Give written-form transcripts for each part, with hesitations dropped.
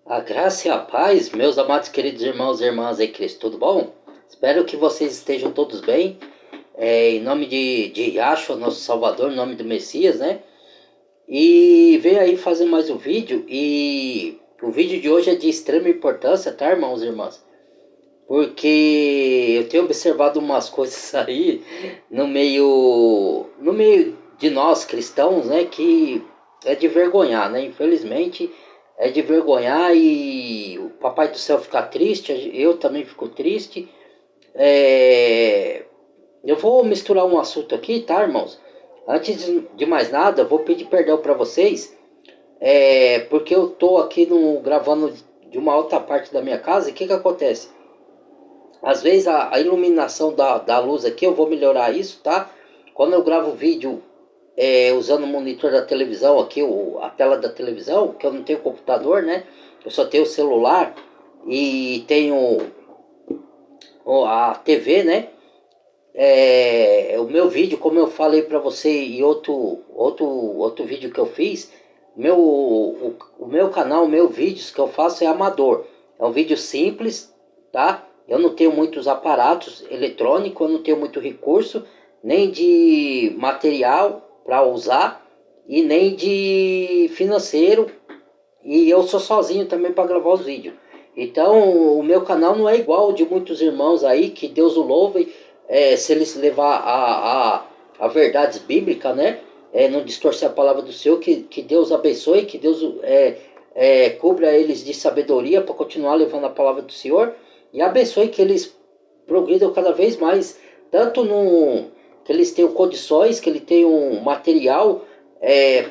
A graça e a paz, meus amados queridos irmãos e irmãs em Cristo, tudo bom? Espero que vocês estejam todos bem. Em nome de Yahshua, nosso Salvador, em nome do Messias, né? E venho aí fazer mais um vídeo. E o vídeo de hoje é de extrema importância, tá, irmãos e irmãs? Porque eu tenho observado umas coisas aí no meio de nós cristãos, né, que é de vergonhar, né? Infelizmente é de vergonhar e o Papai do Céu fica triste, eu também fico triste. É... Eu vou misturar um assunto aqui, tá, irmãos? Antes de mais nada, eu vou pedir perdão para vocês, porque eu tô aqui gravando de uma outra parte da minha casa. E o que acontece? Às vezes a iluminação da luz aqui, eu vou melhorar isso, tá? Quando eu gravo vídeo usando o monitor da televisão aqui, a tela da televisão, que eu não tenho computador, né? Eu só tenho o celular e tenho a TV, né? O meu vídeo, como eu falei para você em outro vídeo que eu fiz, o meu canal, meus vídeos que eu faço é amador. É um vídeo simples, tá? Eu não tenho muitos aparatos eletrônicos, eu não tenho muito recurso, nem de material para usar e nem de financeiro. E eu sou sozinho também para gravar os vídeos. Então, o meu canal não é igual ao de muitos irmãos aí, que Deus o louve, se eles levar a verdades bíblicas, né? Não distorcer a palavra do Senhor, que Deus abençoe, que Deus cubra eles de sabedoria para continuar levando a palavra do Senhor. E abençoe que eles progridam cada vez mais, tanto que eles tenham condições, que eles tenham material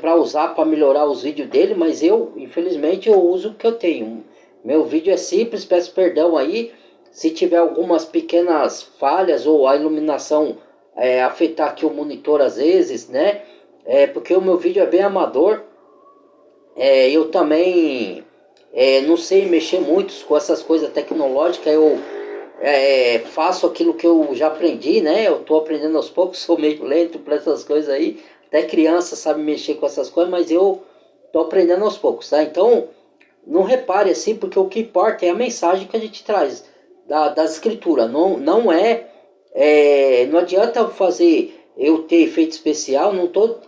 para usar para melhorar os vídeos dele, mas eu, infelizmente, eu uso o que eu tenho. Meu vídeo é simples, peço perdão aí se tiver algumas pequenas falhas ou a iluminação afetar aqui o monitor às vezes, né? Porque o meu vídeo é bem amador. Eu também não sei mexer muito com essas coisas tecnológicas. Eu faço aquilo que eu já aprendi, né? Eu tô aprendendo aos poucos, sou meio lento para essas coisas aí. Até criança sabe mexer com essas coisas, mas eu tô aprendendo aos poucos, tá? Então, não repare assim, porque o que importa é a mensagem que a gente traz das escrituras. Não adianta eu ter efeito especial, não tô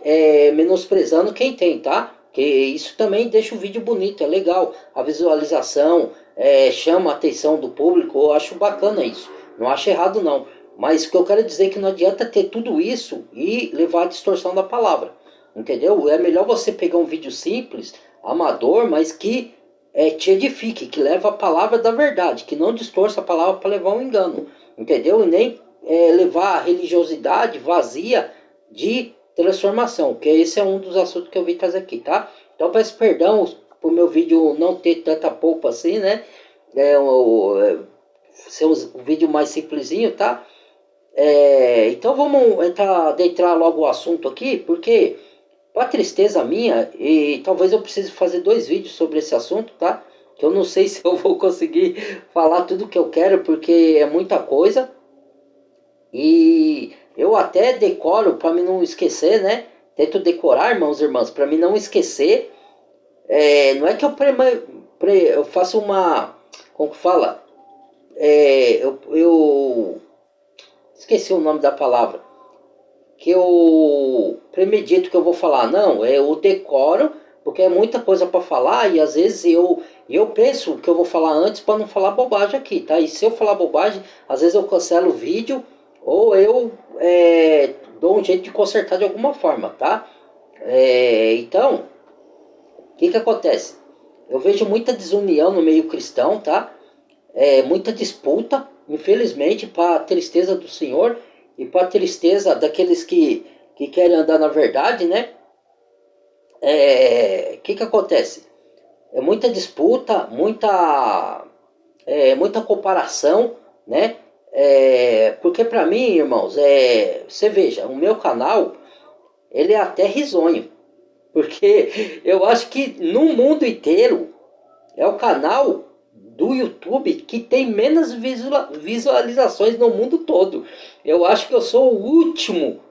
menosprezando quem tem, tá? Que isso também deixa o vídeo bonito, é legal. A visualização chama a atenção do público, eu acho bacana isso. Não acho errado não. Mas o que eu quero dizer é que não adianta ter tudo isso e levar a distorção da palavra. Entendeu? É melhor você pegar um vídeo simples, amador, mas que te edifique, que leve a palavra da verdade, que não distorça a palavra para levar um engano. Entendeu? E nem levar a religiosidade vazia de transformação, que esse é um dos assuntos que eu vim trazer aqui, tá? Então peço perdão por meu vídeo não ter tanta polpa assim, né? Ser um vídeo mais simplesinho, tá? Então vamos adentrar logo o assunto aqui, porque para tristeza minha, e talvez eu precise fazer 2 vídeos sobre esse assunto, tá? Que eu não sei se eu vou conseguir falar tudo que eu quero, porque é muita coisa. E eu até decoro para mim não esquecer, né? Tento decorar, irmãos e irmãs, para mim não esquecer. Não é que eu faço uma. Como que fala? Eu esqueci o nome da palavra. Que eu premedito que eu vou falar. Não, eu decoro, porque é muita coisa para falar e às vezes eu penso que eu vou falar antes para não falar bobagem aqui, tá? E se eu falar bobagem, às vezes eu cancelo o vídeo ou eu dou um jeito de consertar de alguma forma, tá? Então, o que acontece? Eu vejo muita desunião no meio cristão, tá? Muita disputa, infelizmente, para a tristeza do Senhor e para a tristeza daqueles que querem andar na verdade, né? Que acontece? É muita disputa, muita comparação, né? Porque para mim, irmãos, você veja, o meu canal, ele é até risonho. Porque eu acho que no mundo inteiro é o canal do YouTube que tem menos visualizações no mundo todo. Eu acho que eu sou o último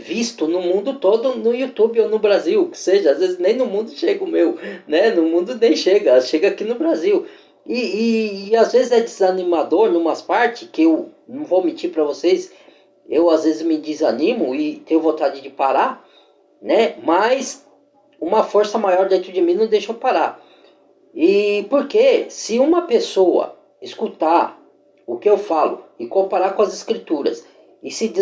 visto no mundo todo, no YouTube ou no Brasil, que seja, às vezes nem no mundo chega o meu, né? No mundo nem chega, chega aqui no Brasil. E às vezes é desanimador numas partes que eu não vou mentir para vocês, eu às vezes me desanimo e tenho vontade de parar, né? Mas uma força maior dentro de mim não deixa eu parar. E porque se uma pessoa escutar o que eu falo e comparar com as escrituras e se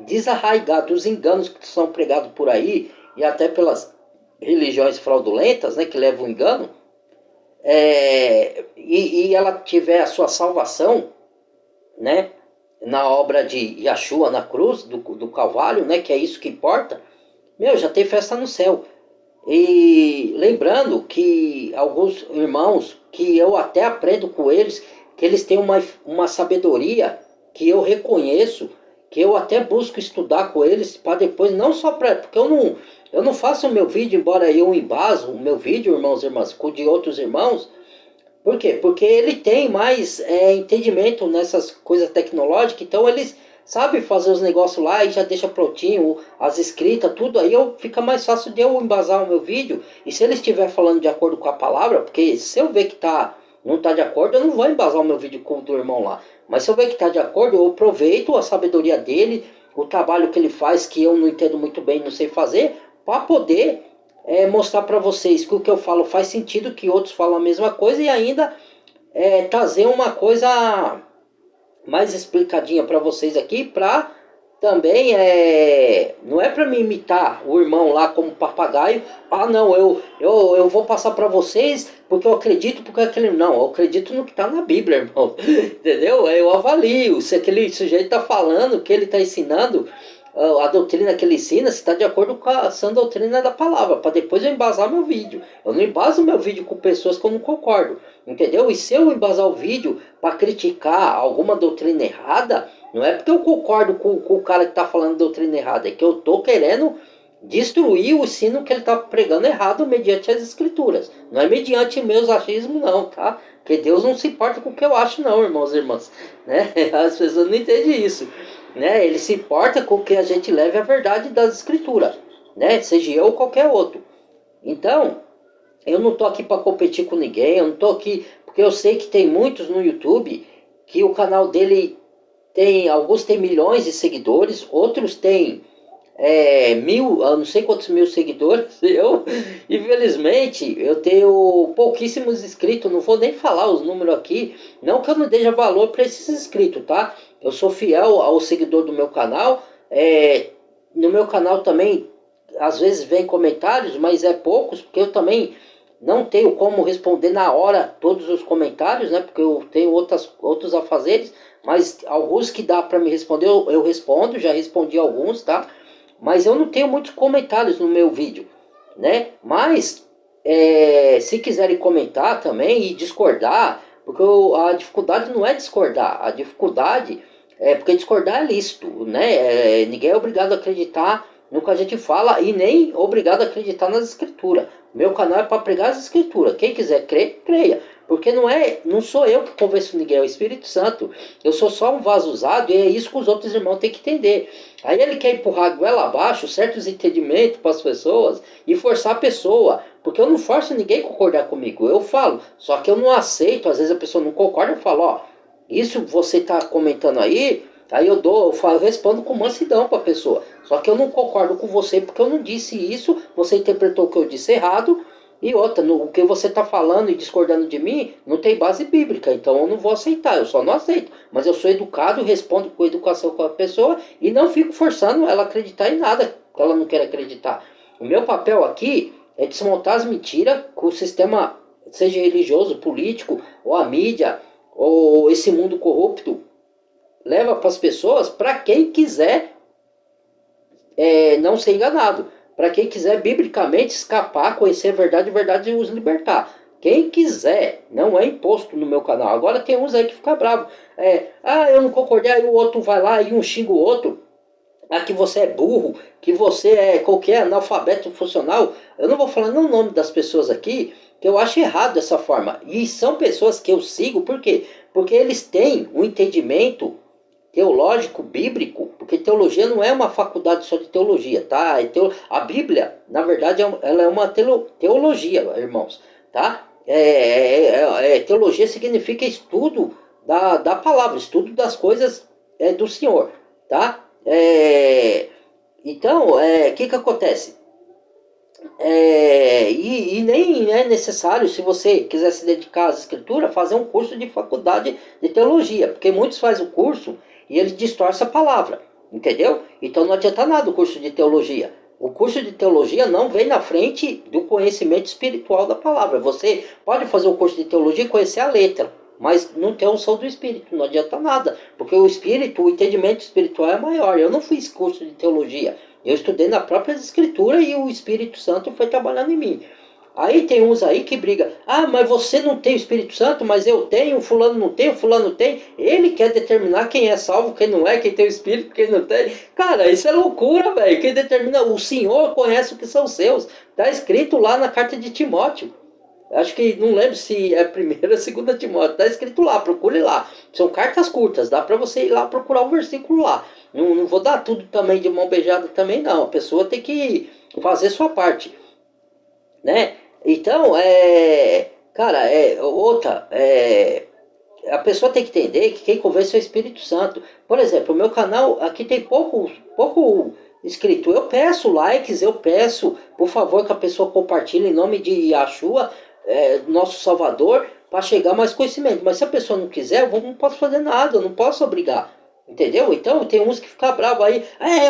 desarraigar dos enganos que são pregados por aí e até pelas religiões fraudulentas, né, que levam o engano, e ela tiver a sua salvação, né, na obra de Yeshua na cruz, do Calvário, né, que é isso que importa, meu, já tem festa no céu. E lembrando que alguns irmãos, que eu até aprendo com eles, que eles têm uma sabedoria que eu reconheço, que eu até busco estudar com eles, para depois, não só para. Porque eu não faço o meu vídeo, embora eu embaso o meu vídeo, irmãos e irmãs, com de outros irmãos. Por quê? Porque ele tem mais entendimento nessas coisas tecnológicas, então eles sabem fazer os negócios lá e já deixa prontinho, as escritas, tudo. Aí fica mais fácil de eu embasar o meu vídeo. E se ele estiver falando de acordo com a palavra, porque se eu ver que não está de acordo, eu não vou embasar o meu vídeo com o do irmão lá. Mas se eu ver que está de acordo, eu aproveito a sabedoria dele, o trabalho que ele faz, que eu não entendo muito bem, não sei fazer, para poder mostrar para vocês que o que eu falo faz sentido, que outros falam a mesma coisa e ainda trazer uma coisa mais explicadinha para vocês aqui, para também não é para me imitar o irmão lá como papagaio. Ah, não, eu vou passar para vocês porque eu acredito, porque aquele não, eu acredito no que está na Bíblia, irmão. Entendeu? Eu avalio se aquele sujeito está falando, o que ele está ensinando, a doutrina que ele ensina, se está de acordo com a sã doutrina da palavra, para depois eu embasar meu vídeo. Eu não embaso meu vídeo com pessoas que eu não concordo, entendeu? E se eu embasar o vídeo para criticar alguma doutrina errada, não é porque eu concordo com o cara que está falando doutrina errada, é que eu estou querendo destruir o ensino que ele está pregando errado mediante as escrituras. Não é mediante meus achismos não, tá? Porque Deus não se importa com o que eu acho não, irmãos e irmãs. Né? As pessoas não entendem isso. Né? Ele se importa com que a gente leve a verdade das escrituras. Né? Seja eu ou qualquer outro. Então, eu não tô aqui para competir com ninguém. Eu não tô aqui... Porque eu sei que tem muitos no YouTube que o canal dele tem... Alguns tem milhões de seguidores. Outros têm... eu não sei quantos mil seguidores. Eu, infelizmente, eu tenho pouquíssimos inscritos. Não vou nem falar os números aqui. Não que eu não dê valor para esses inscritos, tá? Eu sou fiel ao seguidor do meu canal. No meu canal também, às vezes vem comentários, mas é poucos, porque eu também não tenho como responder na hora todos os comentários, né? Porque eu tenho outros afazeres. Mas alguns que dá para me responder, eu respondo. Já respondi alguns, tá? Mas eu não tenho muitos comentários no meu vídeo, né? Mas se quiserem comentar também e discordar, porque a dificuldade não é discordar, a dificuldade porque discordar é lícito, né? Ninguém é obrigado a acreditar no que a gente fala e nem obrigado a acreditar nas escrituras. Meu canal é para pregar as escrituras. Quem quiser crer, creia. Porque não sou eu que convenço ninguém, é o Espírito Santo. Eu sou só um vaso usado e é isso que os outros irmãos têm que entender. Aí ele quer empurrar a goela abaixo certos entendimentos para as pessoas e forçar a pessoa. Porque eu não forço ninguém a concordar comigo. Eu falo, só que eu não aceito. Às vezes a pessoa não concorda, eu falo, ó, isso você está comentando aí eu respondo com mansidão para a pessoa. Só que eu não concordo com você porque eu não disse isso, você interpretou o que eu disse errado. E outra, o que você está falando e discordando de mim não tem base bíblica, então eu não vou aceitar, eu só não aceito. Mas eu sou educado, respondo com educação com a pessoa e não fico forçando ela a acreditar em nada que ela não quer acreditar. O meu papel aqui é desmontar as mentiras que o sistema, seja religioso, político, ou a mídia, ou esse mundo corrupto, leva para as pessoas, para quem quiser não ser enganado. Para quem quiser biblicamente escapar, conhecer a verdade e os libertar. Quem quiser, não é imposto no meu canal. Agora tem uns aí que fica bravo. Eu não concordei, aí o outro vai lá e um xinga o outro. Que você é burro, que você é qualquer analfabeto funcional. Eu não vou falar no nome das pessoas aqui, que eu acho errado dessa forma. E são pessoas que eu sigo, por quê? Porque eles têm um entendimento teológico, bíblico, porque porque teologia não é uma faculdade só de teologia, tá? A Bíblia, na verdade, ela é uma teologia, irmãos, tá? Teologia significa estudo da palavra, estudo das coisas do Senhor, tá? Então, que acontece? E nem é necessário, se você quiser se dedicar às escrituras, fazer um curso de faculdade de teologia, porque muitos fazem o curso e eles distorcem a palavra, entendeu? Então não adianta nada o curso de teologia. O curso de teologia não vem na frente do conhecimento espiritual da palavra. Você pode fazer o curso de teologia e conhecer a letra, mas não ter a unção do Espírito, não adianta nada, porque o Espírito, o entendimento espiritual é maior. Eu não fiz curso de teologia, eu estudei na própria Escritura e o Espírito Santo foi trabalhando em mim. Aí tem uns aí que brigam, ah, mas você não tem o Espírito Santo, mas eu tenho, o fulano não tem, o fulano tem. Ele quer determinar quem é salvo, quem não é, quem tem o Espírito, quem não tem. Cara, isso é loucura, velho. Quem determina, o Senhor conhece o que são seus. Está escrito lá na carta de Timóteo. Acho que não lembro se é a primeira ou segunda Timóteo. Está escrito lá, procure lá. São cartas curtas, dá para você ir lá procurar o versículo lá. Não vou dar tudo também de mão beijada também, não. A pessoa tem que fazer sua parte, né? Então, cara, a pessoa tem que entender que quem convence é o Espírito Santo. Por exemplo, o meu canal aqui tem pouco inscrito. Eu peço likes, eu peço, por favor, que a pessoa compartilhe em nome de Yahshua, nosso Salvador, para chegar mais conhecimento. Mas se a pessoa não quiser, eu não posso fazer nada, eu não posso obrigar. Entendeu? Então tem uns que ficam bravos aí.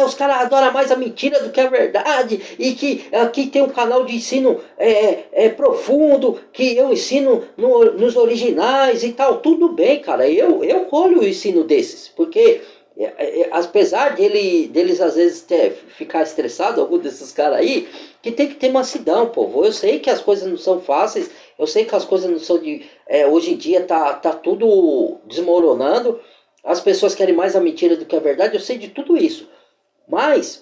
Os caras adoram mais a mentira do que a verdade. E que aqui tem um canal de ensino profundo, que eu ensino nos originais e tal. Tudo bem, cara. Eu colho o ensino desses. Porque apesar deles às vezes ficar estressado, algum desses caras aí, que tem que ter mansidão, povo. Eu sei que as coisas não são fáceis. Eu sei que as coisas não são de... hoje em dia tá tudo desmoronando. As pessoas querem mais a mentira do que a verdade, eu sei de tudo isso. Mas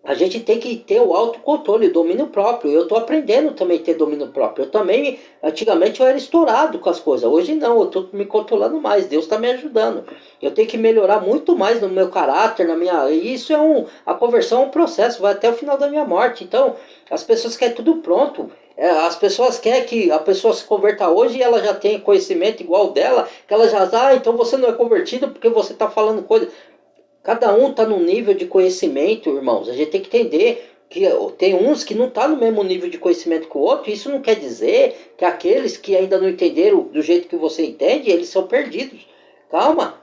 a gente tem que ter o autocontrole, o domínio próprio. Eu estou aprendendo também a ter domínio próprio. Eu também, antigamente eu era estourado com as coisas. Hoje não, eu estou me controlando mais. Deus está me ajudando. Eu tenho que melhorar muito mais no meu caráter, na minha... Isso a conversão é um processo, vai até o final da minha morte. Então, as pessoas querem tudo pronto. As pessoas querem que a pessoa se converta hoje e ela já tem conhecimento igual dela, que ela já... então você não é convertido porque você está falando coisa... Cada um está num nível de conhecimento, irmãos. A gente tem que entender que tem uns que não estão no mesmo nível de conhecimento que o outro. Isso não quer dizer que aqueles que ainda não entenderam do jeito que você entende, eles são perdidos. Calma.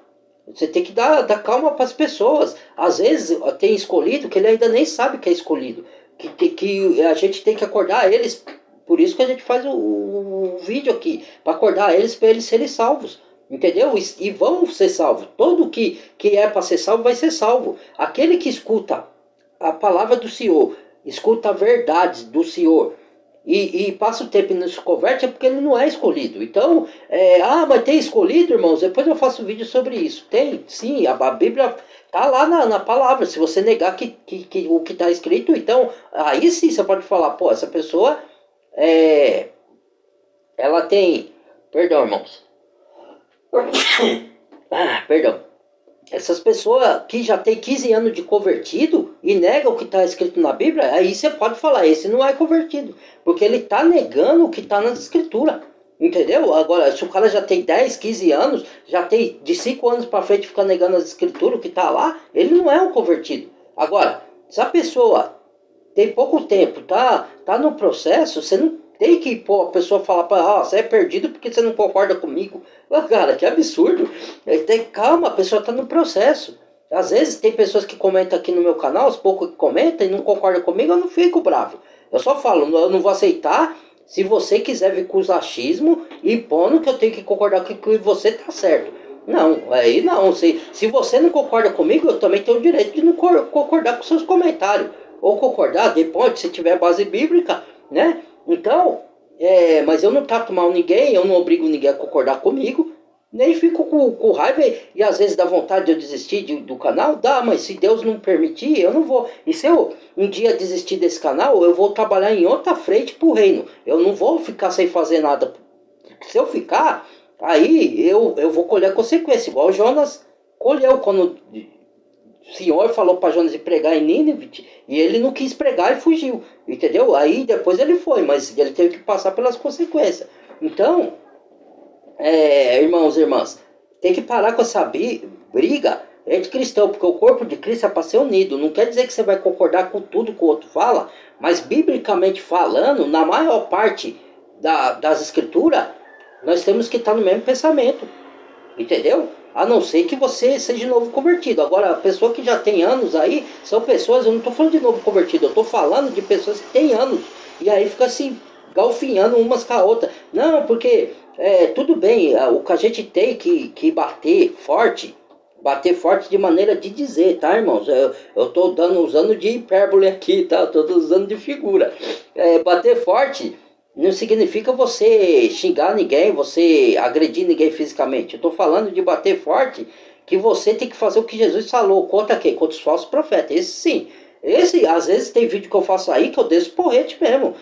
Você tem que dar calma para as pessoas. Às vezes tem escolhido que ele ainda nem sabe que é escolhido. Que a gente tem que acordar eles. Por isso que a gente faz o vídeo aqui. Para acordar eles, para eles serem salvos. Entendeu? E vão ser salvos. Todo que é para ser salvo vai ser salvo. Aquele que escuta a palavra do Senhor, escuta a verdade do Senhor e passa o tempo e não se converte, é porque ele não é escolhido. Então, mas tem escolhido, irmãos? Depois eu faço um vídeo sobre isso. Tem, sim, a Bíblia tá lá na palavra. Se você negar o que está escrito, então, aí sim você pode falar, pô, essa pessoa, ela tem... Perdão, irmãos. Perdão. Essas pessoas que já tem 15 anos de convertido e negam o que está escrito na Bíblia, aí você pode falar, esse não é convertido. Porque ele está negando o que está nas escrituras. Entendeu? Agora, se o cara já tem 10, 15 anos, já tem de 5 anos para frente ficar negando as escrituras, o que está lá, ele não é um convertido. Agora, se a pessoa tem pouco tempo, tá no processo, você não tem que a pessoa falar para você é perdido porque você não concorda comigo. Cara, que absurdo. Calma, a pessoa está no processo. Às vezes tem pessoas que comentam aqui no meu canal, os poucos que comentam e não concordam comigo, eu não fico bravo. Eu só falo, eu não vou aceitar se você quiser vir com os achismos e pondo que eu tenho que concordar com que você tá certo. Não, aí não. Se você não concorda comigo, eu também tenho o direito de não concordar com seus comentários. Ou concordar, depois, se tiver base bíblica, né? Então, mas eu não trato mal ninguém, eu não obrigo ninguém a concordar comigo, nem fico com raiva e às vezes dá vontade de eu desistir do canal, dá, mas se Deus não permitir, eu não vou. E se eu um dia desistir desse canal, eu vou trabalhar em outra frente pro reino. Eu não vou ficar sem fazer nada. Se eu ficar, aí eu vou colher consequência, igual o Jonas colheu quando Senhor falou para Jonas ir pregar em Nínive e ele não quis pregar e fugiu, entendeu? Aí depois ele foi, mas ele teve que passar pelas consequências. Então, irmãos e irmãs, tem que parar com essa briga entre cristão, porque o corpo de Cristo é para ser unido. Não quer dizer que você vai concordar com tudo que o outro fala, mas biblicamente falando, na maior parte das escrituras, nós temos que estar no mesmo pensamento, entendeu? A não ser que você seja de novo convertido. Agora, a pessoa que já tem anos aí, são pessoas, eu não estou falando de novo convertido, eu estou falando de pessoas que têm anos, e aí fica assim, galfinhando umas com a outra. Não, porque tudo bem, o que a gente tem que bater forte de maneira de dizer, tá, irmãos? Eu tô usando de hipérbole aqui, tá? Eu tô usando de figura. Bater forte não significa você xingar ninguém, você agredir ninguém fisicamente. Eu tô falando de bater forte, que você tem que fazer o que Jesus falou. Contra quem? Contra os falsos profetas. Esse sim. Esse, às vezes, tem vídeo que eu faço aí que eu desço porrete mesmo.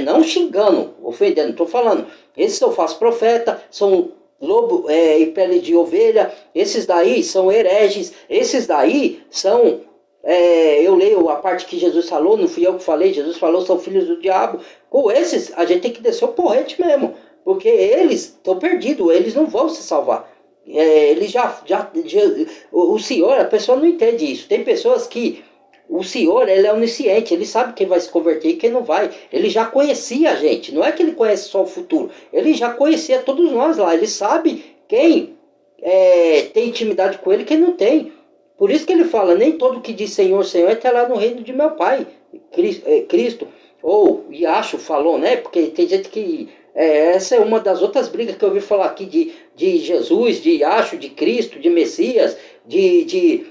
Não xingando, ofendendo, tô falando. Esses são falsos profetas, são lobo e pele de ovelha. Esses daí são hereges. Esses daí são... eu leio a parte que Jesus falou, não fui eu que falei, Jesus falou, são filhos do diabo. Com esses, a gente tem que descer o porrete mesmo, porque eles estão perdidos, eles não vão se salvar. Eles o Senhor, a pessoa não entende isso. Tem pessoas que o Senhor, ele é onisciente, ele sabe quem vai se converter e quem não vai. Ele já conhecia a gente, não é que ele conhece só o futuro, ele já conhecia todos nós lá, ele sabe quem tem intimidade com ele e quem não tem. Por isso que ele fala, nem todo que diz Senhor, Senhor estará no reino de meu Pai, Cristo. Ou Yahshua falou, né? Porque tem gente que... essa é uma das outras brigas que eu ouvi falar aqui de Jesus, de Yahshua, de Cristo, de Messias, de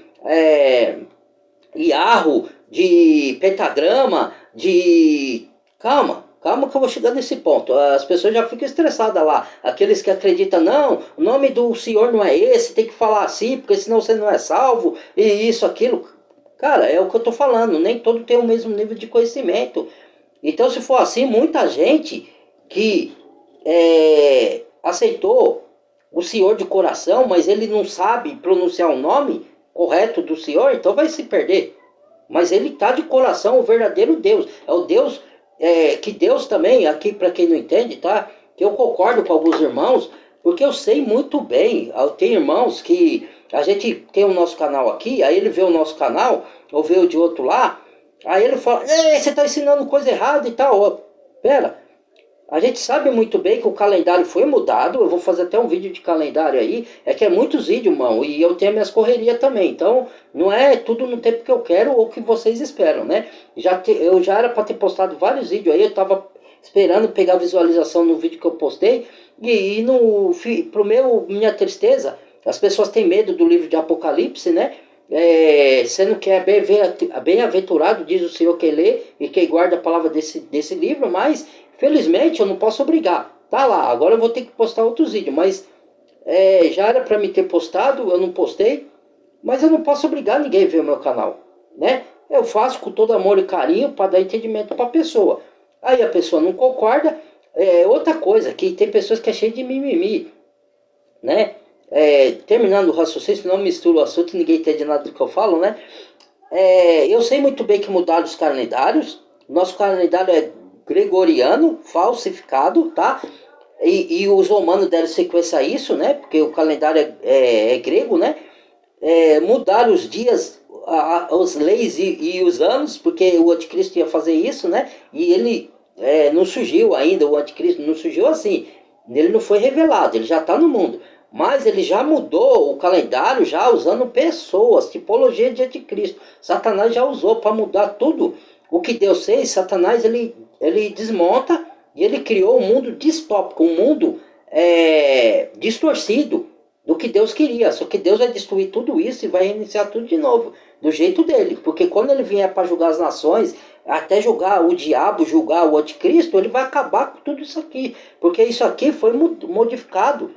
Iarro, de pentagrama, de... Calma que eu vou chegar nesse ponto. As pessoas já ficam estressadas lá. Aqueles que acreditam, não, o nome do Senhor não é esse, tem que falar assim, porque senão você não é salvo, e isso, aquilo. Cara, é o que eu tô falando, nem todo tem o mesmo nível de conhecimento. Então, se for assim, muita gente que aceitou o Senhor de coração, mas ele não sabe pronunciar o nome correto do Senhor, então vai se perder. Mas ele está de coração, o verdadeiro Deus. É o Deus que Deus também, aqui para quem não entende, tá? Que eu concordo com alguns irmãos, porque eu sei muito bem. Tem irmãos que a gente tem o nosso canal aqui, aí ele vê o nosso canal, ou vê o de outro lá, aí ele fala, você está ensinando coisa errada e tal. Pera, a gente sabe muito bem que o calendário foi mudado. Eu vou fazer até um vídeo de calendário aí. É que é muitos vídeos, irmão. E eu tenho minhas correrias também. Então, não é tudo no tempo que eu quero ou que vocês esperam, né? Eu já era para ter postado vários vídeos aí. Eu tava esperando pegar visualização no vídeo que eu postei. E minha tristeza, as pessoas têm medo do livro de Apocalipse, né? Sendo que é bem-aventurado, diz o Senhor, que lê e que guarda a palavra desse livro, mas felizmente eu não posso obrigar. Tá lá, agora eu vou ter que postar outros vídeos, mas já era para me ter postado, eu não postei, mas eu não posso obrigar ninguém a ver o meu canal, né? Eu faço com todo amor e carinho para dar entendimento para a pessoa. Aí a pessoa não concorda. Outra coisa, que tem pessoas que é cheio de mimimi, né? Terminando o raciocínio, senão misturo o assunto e ninguém entende nada do que eu falo, né? Eu sei muito bem que mudaram os calendários. Nosso calendário é gregoriano, falsificado, tá? E os romanos deram sequência a isso, né? Porque o calendário é grego, né? Mudaram os dias, as leis e os anos, porque o anticristo ia fazer isso, né? E ele não surgiu ainda, o anticristo não surgiu assim. Ele não foi revelado, ele já está no mundo. Mas ele já mudou o calendário, já usando pessoas, tipologia de anticristo. Satanás já usou para mudar tudo. O que Deus fez, Satanás ele desmonta e ele criou um mundo distópico, um mundo distorcido do que Deus queria. Só que Deus vai destruir tudo isso e vai reiniciar tudo de novo, do jeito dele. Porque quando ele vier para julgar as nações, até julgar o diabo, julgar o anticristo, ele vai acabar com tudo isso aqui. Porque isso aqui foi modificado.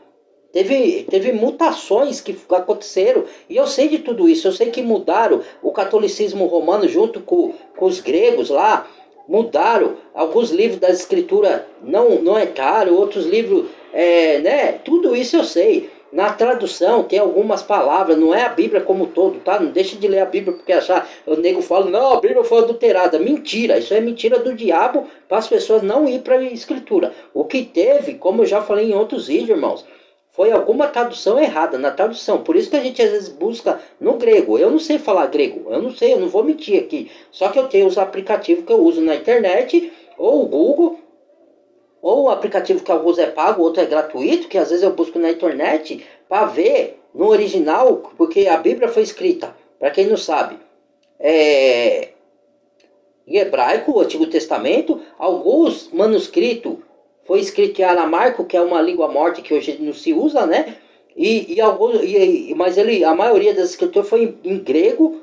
Teve mutações que aconteceram, e eu sei de tudo isso. Eu sei que mudaram o catolicismo romano junto com os gregos lá, mudaram alguns livros das escrituras, não entraram, outros livros, né? Tudo isso eu sei. Na tradução tem algumas palavras, não é a Bíblia como um todo, tá? Não deixe de ler a Bíblia porque achar, o nego fala, não, a Bíblia foi adulterada. Mentira, isso é mentira do diabo para as pessoas não ir para a Escritura. O que teve, como eu já falei em outros vídeos, irmãos, foi alguma tradução errada na tradução. Por isso que a gente às vezes busca no grego. Eu não sei falar grego, eu não sei, eu não vou mentir aqui. Só que eu tenho os aplicativos que eu uso na internet, ou o Google, ou o aplicativo que alguns é pago, outro é gratuito, que às vezes eu busco na internet para ver no original, porque a Bíblia foi escrita, para quem não sabe, é, em hebraico, o Antigo Testamento, alguns manuscritos foi escrito em aramaico, que é uma língua morta que hoje não se usa, né? Mas a maioria das escrituras foi em grego,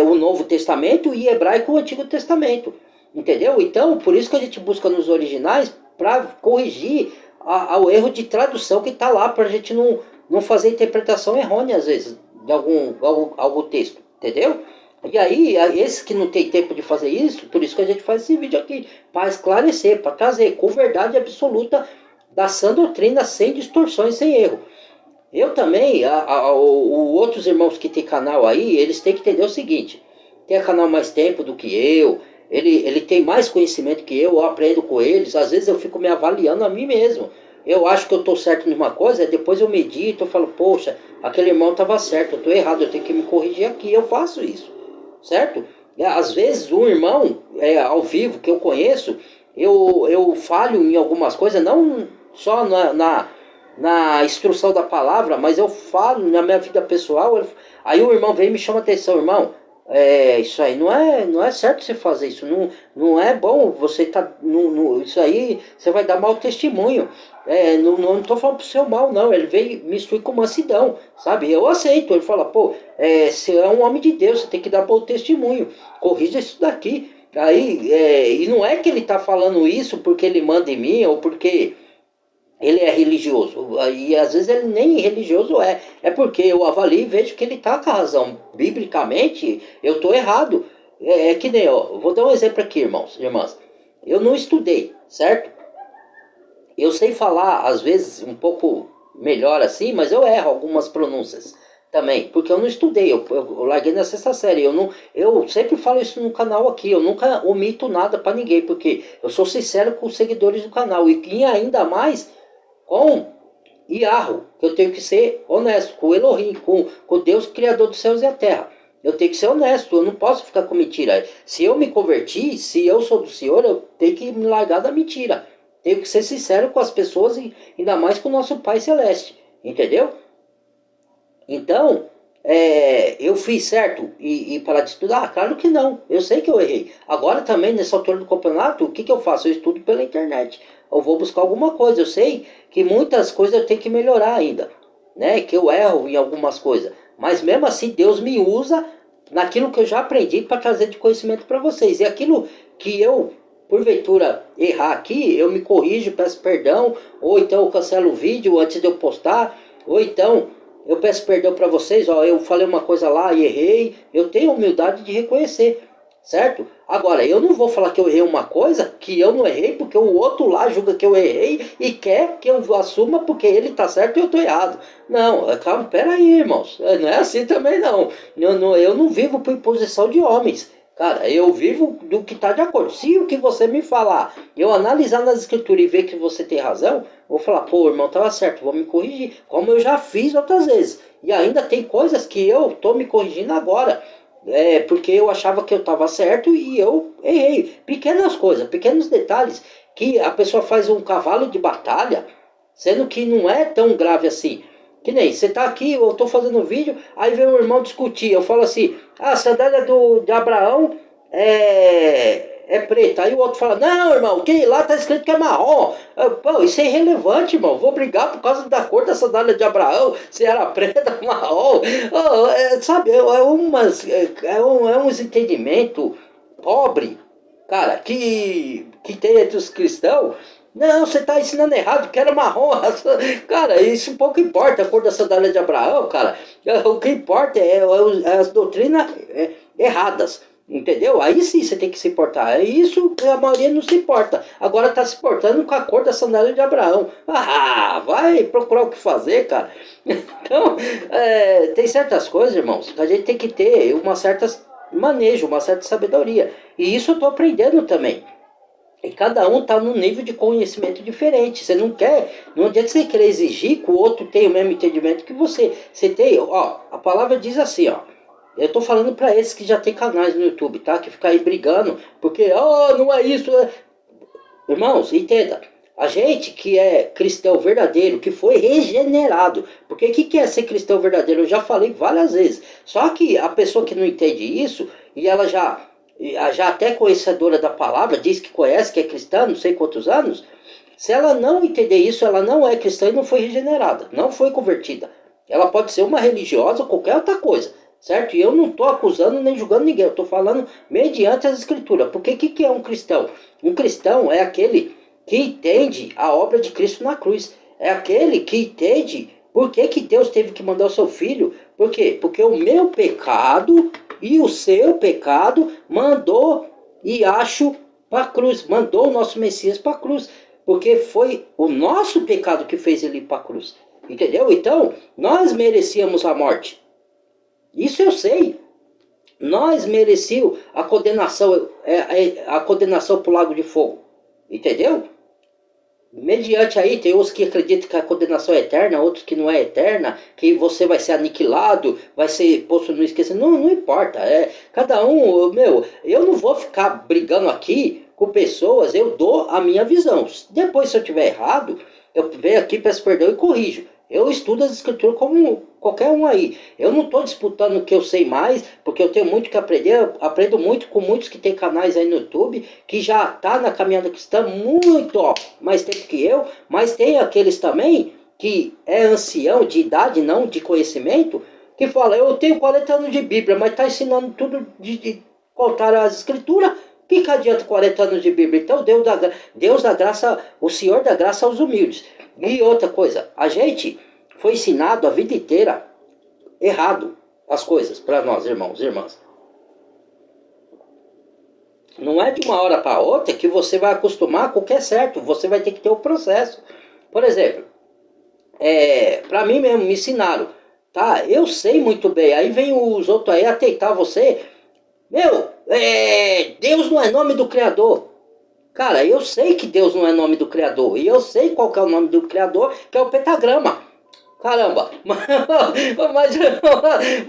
o Novo Testamento, e hebraico, o Antigo Testamento. Entendeu? Então, por isso que a gente busca nos originais para corrigir ao erro de tradução que está lá, para a gente não fazer interpretação errônea, às vezes, de algum texto. Entendeu? E aí, esses que não tem tempo de fazer isso, por isso que a gente faz esse vídeo aqui, para esclarecer, para trazer com verdade absoluta da sã doutrina, sem distorções, sem erro. Eu também, outros irmãos que tem canal aí, eles têm que entender o seguinte: tem canal mais tempo do que eu, ele tem mais conhecimento que eu aprendo com eles, às vezes eu fico me avaliando a mim mesmo. Eu acho que eu estou certo numa coisa, depois eu medito, eu falo, poxa, aquele irmão estava certo, eu estou errado, eu tenho que me corrigir aqui, eu faço isso, certo? Às vezes um irmão ao vivo que eu conheço, eu falho em algumas coisas, não só na instrução da palavra, mas eu falo na minha vida pessoal. Aí o irmão vem e me chama a atenção, irmão. Isso aí não é certo você fazer isso, não é bom você tá, isso aí você vai dar mau testemunho. Não estou falando pro seu mal, não. Ele veio me instruir com mansidão, sabe? Eu aceito. Ele fala, pô, você é um homem de Deus, você tem que dar bom testemunho, corrija isso daqui. Aí, e não é que ele tá falando isso porque ele manda em mim ou porque ele é religioso, e às vezes ele nem religioso é porque eu avalio e vejo que ele está com a razão. Biblicamente, eu estou errado. Que nem, ó, vou dar um exemplo aqui, irmãos, irmãs. Eu não estudei, certo? Eu sei falar, às vezes, um pouco melhor assim, mas eu erro algumas pronúncias também, porque eu não estudei, eu larguei na sexta série. Eu sempre falo isso no canal aqui, eu nunca omito nada para ninguém, porque eu sou sincero com os seguidores do canal, e ainda mais com Yahweh, que eu tenho que ser honesto, com Elohim, com Deus Criador dos céus e a terra. Eu tenho que ser honesto, eu não posso ficar com mentira. Se eu me converti, se eu sou do Senhor, eu tenho que me largar da mentira. Tenho que ser sincero com as pessoas e ainda mais com o nosso Pai Celeste. Entendeu? Então, eu fiz certo e parar de estudar? Claro que não. Eu sei que eu errei. Agora também, nessa altura do campeonato, o que eu faço? Eu estudo pela internet. Eu vou buscar alguma coisa. Eu sei que muitas coisas eu tenho que melhorar ainda, né? Que eu erro em algumas coisas. Mas mesmo assim, Deus me usa naquilo que eu já aprendi para trazer de conhecimento para vocês. E aquilo que eu, porventura, errar aqui, eu me corrijo, peço perdão, ou então eu cancelo o vídeo antes de eu postar, ou então eu peço perdão para vocês, ó, eu falei uma coisa lá e errei. Eu tenho humildade de reconhecer, certo? Agora, eu não vou falar que eu errei uma coisa que eu não errei, porque o outro lá julga que eu errei e quer que eu assuma porque ele tá certo e eu tô errado. Não, calma, peraí, irmãos. Não é assim também, não. Eu não vivo por imposição de homens. Cara, eu vivo do que está de acordo. Se o que você me falar, eu analisar nas escrituras e ver que você tem razão, vou falar, pô, o irmão estava certo, vou me corrigir. Como eu já fiz outras vezes. E ainda tem coisas que eu estou me corrigindo agora. Porque eu achava que eu estava certo e eu errei. Pequenas coisas, pequenos detalhes, que a pessoa faz um cavalo de batalha, sendo que não é tão grave assim. Que nem, você tá aqui, eu tô fazendo um vídeo, aí vem o irmão discutir, eu falo assim, a sandália de Abraão é preta. Aí o outro fala, não, irmão, que lá tá escrito que é marrom. Pô, isso é irrelevante, irmão. Vou brigar por causa da cor da sandália de Abraão, se era preta, marrom. Sabe, uns entendimentos pobre, cara, que tem entre os cristãos. Não, você está ensinando errado, que era marrom. Cara, isso pouco importa a cor da sandália de Abraão, cara. O que importa é as doutrinas erradas. Entendeu? Aí sim você tem que se importar. É isso que a maioria não se importa. Agora tá se importando com a cor da sandália de Abraão. Ah, vai procurar o que fazer, cara. Então, tem certas coisas, irmãos, que a gente tem que ter uma certa manejo, uma certa sabedoria. E isso eu tô aprendendo também. E cada um tá num nível de conhecimento diferente. Você não quer, não adianta você querer exigir que o outro tenha o mesmo entendimento que você. Você tem, ó, a palavra diz assim, ó. Eu tô falando para esses que já tem canais no YouTube, tá? Que fica aí brigando, porque, não é isso. Irmãos, entenda. A gente que é cristão verdadeiro, que foi regenerado. Porque o que é ser cristão verdadeiro? Eu já falei várias vezes. Só que a pessoa que não entende isso, e ela já até conhecedora da palavra, diz que conhece, que é cristã, não sei quantos anos. Se ela não entender isso, ela não é cristã e não foi regenerada, não foi convertida. Ela pode ser uma religiosa ou qualquer outra coisa, certo? E eu não estou acusando nem julgando ninguém, eu estou falando mediante as escrituras. Porque o que é um cristão? Um cristão é aquele que entende a obra de Cristo na cruz. É aquele que entende por que Deus teve que mandar o seu filho. Por quê? Porque o meu pecado e o seu pecado mandou Iacho para a cruz, mandou o nosso Messias para a cruz, porque foi o nosso pecado que fez ele ir para a cruz, entendeu? Então, nós merecíamos a morte, isso eu sei, nós merecíamos a condenação para o lago de fogo, entendeu? Mediante aí, tem outros que acreditam que a condenação é eterna, outros que não é eterna, que você vai ser aniquilado, vai ser posto no esquecimento. Não, não importa. Cada um, eu não vou ficar brigando aqui com pessoas, eu dou a minha visão. Depois, se eu tiver errado, eu venho aqui, peço perdão e corrijo. Eu estudo as escrituras como qualquer um aí. Eu não estou disputando o que eu sei mais, porque eu tenho muito que aprender. Eu aprendo muito com muitos que tem canais aí no YouTube, que já tá na caminhada cristã muito, ó, mais tempo que eu. Mas tem aqueles também que é ancião de idade, não de conhecimento, que fala, eu tenho 40 anos de Bíblia, mas tá ensinando tudo de contar as escrituras. Que adianta 40 anos de Bíblia? Então Deus da graça, o Senhor da graça aos humildes. E outra coisa, a gente foi ensinado a vida inteira errado as coisas para nós, irmãos e irmãs. Não é de uma hora para outra que você vai acostumar com o que é certo. Você vai ter que ter o processo. Por exemplo, para mim mesmo, me ensinaram. Tá? Eu sei muito bem. Aí vem os outros aí ateitar você. Deus não é nome do Criador. Cara, eu sei que Deus não é nome do Criador. E eu sei qual que é o nome do Criador, que é o pentagrama. Caramba,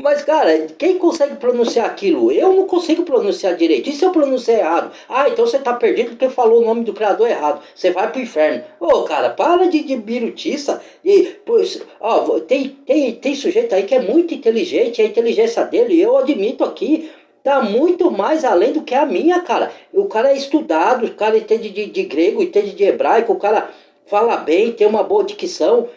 mas cara, quem consegue pronunciar aquilo? Eu não consigo pronunciar direito. E se eu pronunciar errado? Ah, então você tá perdido porque falou o nome do Criador errado. Você vai pro inferno. Ô, cara, para de birutiça. Pois, ó, tem sujeito aí que é muito inteligente, a inteligência dele, eu admito aqui, tá muito mais além do que a minha, cara. O cara é estudado, o cara entende de grego, entende de hebraico, o cara fala bem, tem uma boa dicção.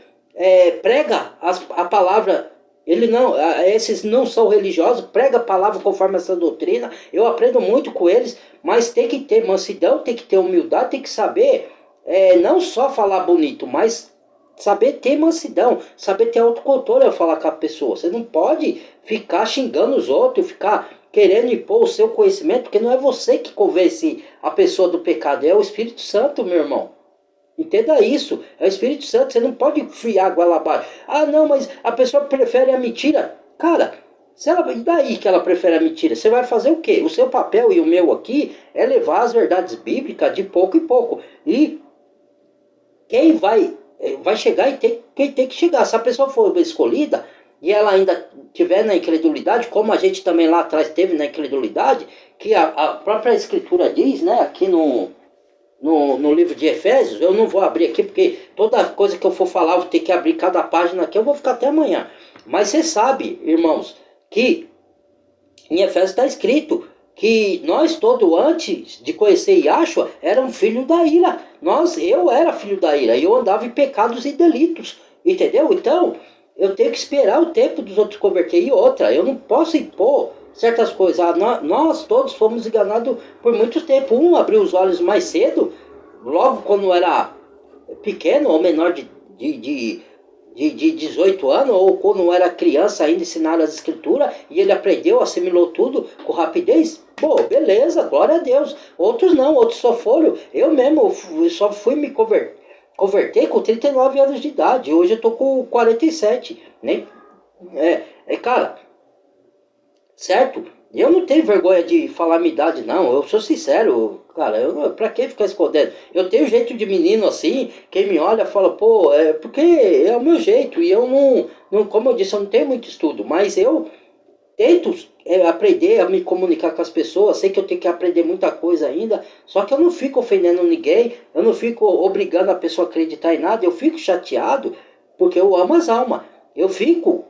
Prega a palavra, esses não são religiosos, prega a palavra conforme essa doutrina, eu aprendo muito com eles, mas tem que ter mansidão, tem que ter humildade, tem que saber, não só falar bonito, mas saber ter mansidão, saber ter autocontrole ao falar com a pessoa. Você não pode ficar xingando os outros, ficar querendo impor o seu conhecimento, porque não é você que convence a pessoa do pecado, é o Espírito Santo, meu irmão. Entenda isso, é o Espírito Santo, você não pode enfiar água lá abaixo. Ah, não, mas a pessoa prefere a mentira. Cara, e daí que ela prefere a mentira? Você vai fazer o quê? O seu papel e o meu aqui é levar as verdades bíblicas de pouco em pouco. E quem vai chegar e quem tem que chegar. Se a pessoa for escolhida e ela ainda tiver na incredulidade, como a gente também lá atrás teve na incredulidade, que a própria Escritura diz, né, aqui no livro de Efésios, eu não vou abrir aqui, porque toda coisa que eu for falar, eu vou ter que abrir cada página aqui, eu vou ficar até amanhã. Mas você sabe, irmãos, que em Efésios está escrito que nós todos, antes de conhecer Yahshua, éramos filhos da ira. Eu era filho da ira, e eu andava em pecados e delitos, entendeu? Então, eu tenho que esperar o tempo dos outros converter. E outra, eu não posso impor certas coisas. Nós todos fomos enganados por muito tempo. Um abriu os olhos mais cedo, logo quando era pequeno ou menor de 18 anos, ou quando era criança ainda ensinaram as escrituras, e ele aprendeu, assimilou tudo com rapidez. Pô, beleza, glória a Deus. Outros não, outros só foram. Eu mesmo só fui me converter com 39 anos de idade. Hoje eu tô com 47. Nem, cara, certo? Eu não tenho vergonha de falar minha idade, não. Eu sou sincero, cara. Pra que ficar escondendo? Eu tenho jeito de menino assim. Quem me olha fala, pô, é porque é o meu jeito. E eu não, como eu disse, eu não tenho muito estudo. Mas eu tento aprender a me comunicar com as pessoas. Sei que eu tenho que aprender muita coisa ainda. Só que eu não fico ofendendo ninguém. Eu não fico obrigando a pessoa a acreditar em nada. Eu fico chateado porque eu amo as almas. Eu fico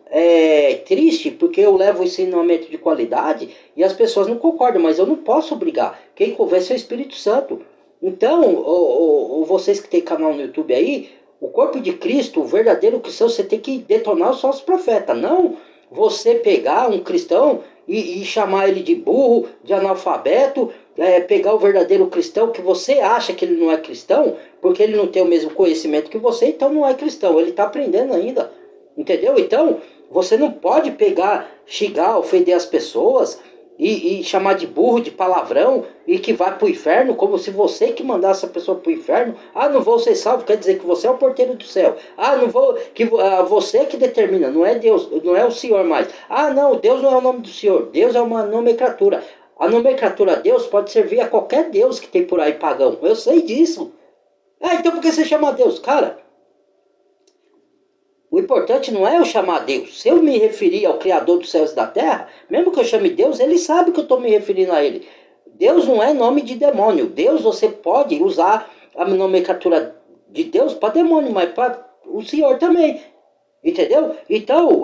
triste porque eu levo ensinamento de qualidade e as pessoas não concordam, mas eu não posso obrigar. Quem conversa é o Espírito Santo. Então, vocês que tem canal no YouTube aí, o corpo de Cristo, o verdadeiro cristão, você tem que detonar os falsos profetas. Não você pegar um cristão e chamar ele de burro, de analfabeto, pegar o verdadeiro cristão que você acha que ele não é cristão, porque ele não tem o mesmo conhecimento que você, então não é cristão, ele está aprendendo ainda. Entendeu? Então, você não pode pegar, xingar, ofender as pessoas e chamar de burro, de palavrão e que vai pro inferno, como se você que mandasse a pessoa pro inferno. Ah, não vou ser salvo, quer dizer que você é o porteiro do céu. Ah, não vou, que você que determina, não é Deus, não é o Senhor mais. Ah, não, Deus não é o nome do Senhor, Deus é uma nomenclatura. A nomenclatura Deus pode servir a qualquer Deus que tem por aí pagão. Eu sei disso. Ah, então por que você chama Deus? Cara, o importante não é eu chamar Deus. Se eu me referir ao Criador dos céus e da terra, mesmo que eu chame Deus, ele sabe que eu estou me referindo a ele. Deus não é nome de demônio. Deus você pode usar a nomenclatura de Deus para demônio, mas para o Senhor também. Entendeu? Então,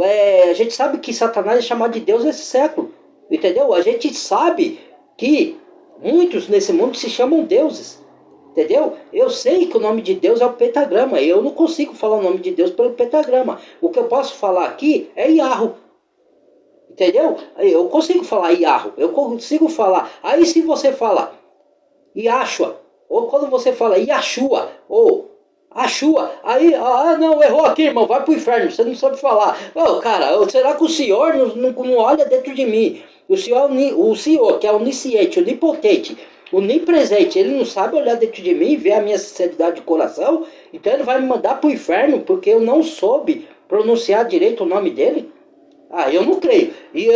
a gente sabe que Satanás é chamado de Deus nesse século. Entendeu? A gente sabe que muitos nesse mundo se chamam deuses. Entendeu? Eu sei que o nome de Deus é o pentagrama. Eu não consigo falar o nome de Deus pelo pentagrama. O que eu posso falar aqui é Yahoo. Entendeu? Eu consigo falar Yahoo. Eu consigo falar. Aí se você fala Yashua, ou quando você fala Yashua, ou Ashua, aí, não, errou aqui, irmão, vai pro inferno, você não sabe falar. Cara, será que o Senhor não olha dentro de mim? O Senhor, que é onisciente, onipotente, onipresente, ele não sabe olhar dentro de mim e ver a minha sinceridade de coração? Então ele vai me mandar pro inferno porque eu não soube pronunciar direito o nome dele? Ah, eu não creio. E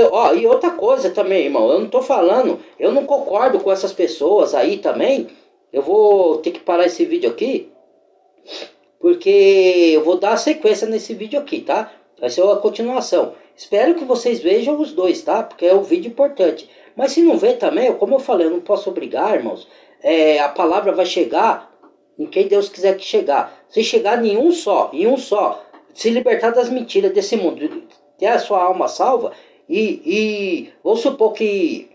outra coisa também, irmão, eu não tô falando, eu não concordo com essas pessoas aí também. Eu vou ter que parar esse vídeo aqui, porque eu vou dar a sequência nesse vídeo aqui, tá? Vai ser a continuação. Espero que vocês vejam os dois, tá? Porque é um vídeo importante. Mas se não ver também, como eu falei, eu não posso obrigar, irmãos. A palavra vai chegar em quem Deus quiser que chegar. Se chegar em um só, se libertar das mentiras desse mundo, ter a sua alma salva, e vamos supor que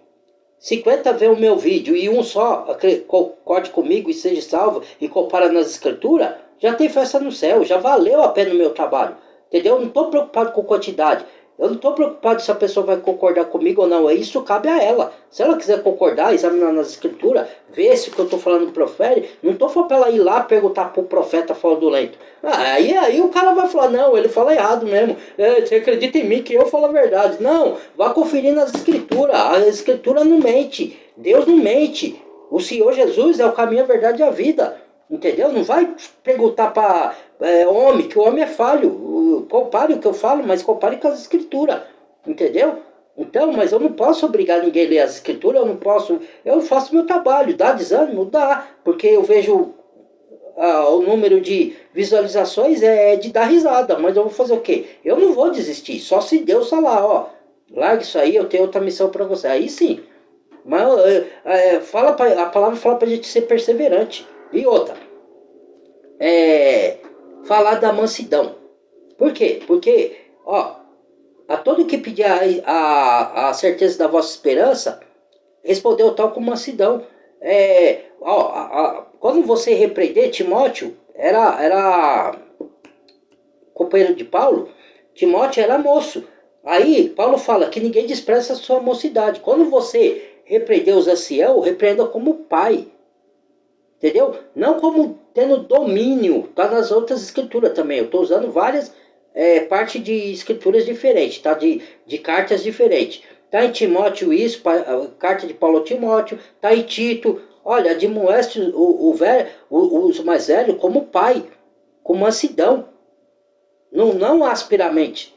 50 vê o meu vídeo e um só concorde comigo e seja salvo e compara nas escrituras, já tem festa no céu, já valeu a pena o meu trabalho. Entendeu? Eu não estou preocupado com quantidade. Eu não estou preocupado se a pessoa vai concordar comigo ou não. Isso cabe a ela. Se ela quiser concordar, examinar nas escrituras, ver se o que eu estou falando profere, não estou falando para ela ir lá perguntar para o profeta fraudulento. Aí o cara vai falar, não, ele fala errado mesmo. Você acredita em mim que eu falo a verdade. Não, vá conferir nas escrituras. A escritura não mente. Deus não mente. O Senhor Jesus é o caminho, a verdade e a vida. Entendeu? Não vai perguntar para homem, que o homem é falho. Compare o que eu falo, mas compare com as escrituras. Entendeu? Então, mas eu não posso obrigar ninguém a ler as escrituras, eu não posso. Eu faço meu trabalho. Dá desânimo? Dá. Porque eu vejo o número de visualizações é de dar risada. Mas eu vou fazer o quê? Eu não vou desistir. Só se Deus falar, ó, larga isso aí, eu tenho outra missão para você. Aí sim. Mas a palavra fala para a gente ser perseverante. E outra, falar da mansidão. Por quê? Porque, a todo que pedir a certeza da vossa esperança, respondeu tal com mansidão. Quando você repreender, Timóteo era companheiro de Paulo, Timóteo era moço. Aí Paulo fala que ninguém despreza a sua mocidade. Quando você repreender os anciãos, repreenda como pai. Entendeu? Não como tendo domínio. Tá nas outras escrituras também. Eu estou usando várias partes de escrituras diferentes, tá? De cartas diferentes. Está em Timóteo isso, a carta de Paulo a Timóteo, está em Tito. Olha, admoeste os mais velhos como pai, com mansidão, não asperamente.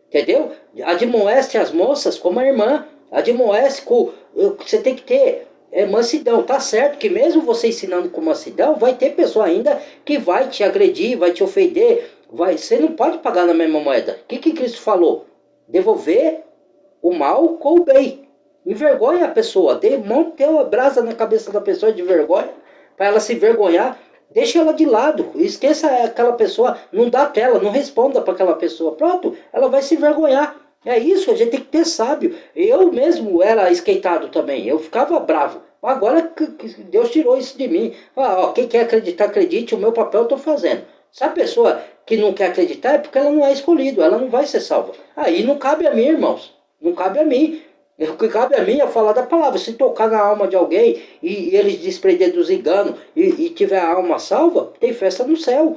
Entendeu? Admoeste as moças como a irmã. Admoeste com. Você tem que ter mansidão. Tá certo que mesmo você ensinando com mansidão, vai ter pessoa ainda que vai te agredir, vai te ofender. Você não pode pagar na mesma moeda. O que Cristo falou? Devolver o mal com o bem. Envergonha a pessoa. Monte uma brasa na cabeça da pessoa de vergonha, para ela se envergonhar. Deixa ela de lado, esqueça aquela pessoa, não dá tela, não responda para aquela pessoa. Pronto, ela vai se envergonhar. É isso, a gente tem que ter sábio. Eu mesmo era esquentado também, eu ficava bravo. Agora Deus tirou isso de mim. Quem quer acreditar, acredite, o meu papel eu estou fazendo. Se a pessoa que não quer acreditar é porque ela não é escolhida, ela não vai ser salva. Aí não cabe a mim, irmãos, não cabe a mim. O que cabe a mim é falar da palavra. Se tocar na alma de alguém e ele desprender dos enganos e tiver a alma salva, tem festa no céu.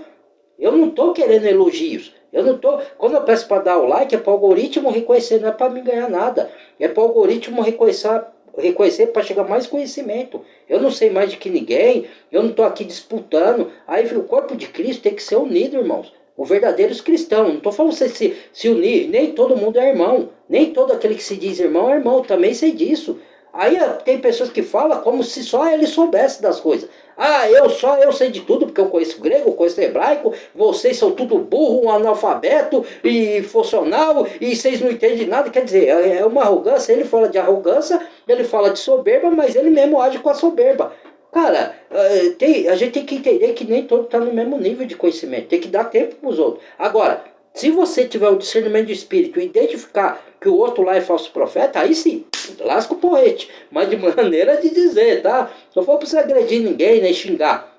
Eu não estou querendo elogios. Eu não tô. Quando eu peço para dar o like, é para o algoritmo reconhecer, não é para me ganhar nada. É para o algoritmo reconhecer para chegar mais conhecimento. Eu não sei mais de que ninguém, eu não estou aqui disputando. Aí o corpo de Cristo tem que ser unido, irmãos. Os verdadeiros cristãos. Não estou falando você se unir, nem todo mundo é irmão. Nem todo aquele que se diz irmão é irmão. Também sei disso. Aí tem pessoas que falam como se só ele soubesse das coisas. Eu sei de tudo, porque eu conheço grego, eu conheço hebraico, vocês são tudo burro, um analfabeto e funcional, e vocês não entendem nada. Quer dizer, é uma arrogância. Ele fala de arrogância, ele fala de soberba, mas ele mesmo age com a soberba. Cara, a gente tem que entender que nem todo está no mesmo nível de conhecimento. Tem que dar tempo para os outros. Agora, se você tiver o discernimento de espírito e identificar que o outro lá é falso profeta, aí sim, lasca o porrete. Mas de maneira de dizer, tá? Não for para você agredir ninguém, nem xingar.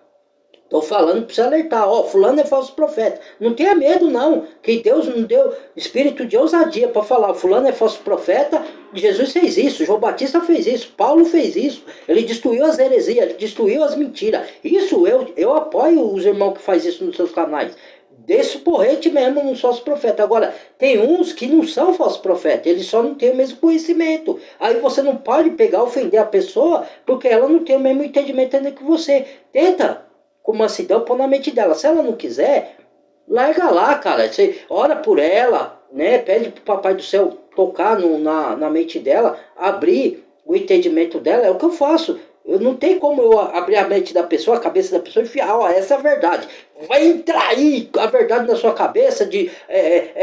Estou falando para você alertar. Fulano é falso profeta. Não tenha medo, não. Que Deus não deu espírito de ousadia para falar. Fulano é falso profeta. Jesus fez isso. João Batista fez isso. Paulo fez isso. Ele destruiu as heresias. Ele destruiu as mentiras. Isso eu apoio os irmãos que fazem isso nos seus canais. Desse porrete mesmo, não falso profeta. Agora, tem uns que não são falsos profetas, eles só não têm o mesmo conhecimento. Aí você não pode pegar e ofender a pessoa, porque ela não tem o mesmo entendimento ainda que você. Tenta, com mansidão, pôr na mente dela. Se ela não quiser, larga lá, cara. Você ora por ela, né? Pede pro Papai do Céu tocar na mente dela, abrir o entendimento dela. É o que eu faço. Eu não tem como eu abrir a mente da pessoa, a cabeça da pessoa e enfiar, essa é a verdade. Vai entrar aí a verdade na sua cabeça de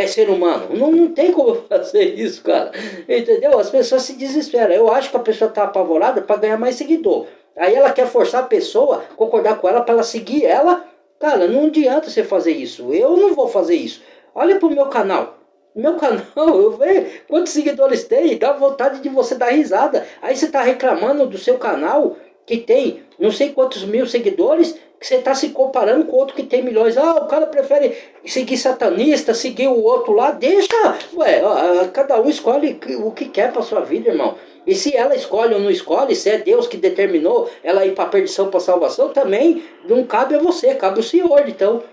ser humano. Não tem como fazer isso, cara. Entendeu? As pessoas se desesperam. Eu acho que a pessoa está apavorada para ganhar mais seguidor. Aí ela quer forçar a pessoa, concordar com ela para ela seguir ela. Cara, não adianta você fazer isso. Eu não vou fazer isso. Olha pro meu canal. Meu canal, eu vejo quantos seguidores tem, dá vontade de você dar risada. Aí você tá reclamando do seu canal, que tem não sei quantos mil seguidores, que você tá se comparando com outro que tem milhões. O cara prefere seguir satanista, seguir o outro lá, deixa. Cada um escolhe o que quer pra sua vida, irmão. E se ela escolhe ou não escolhe, se é Deus que determinou ela ir pra perdição, pra salvação, também não cabe a você, cabe ao Senhor, então.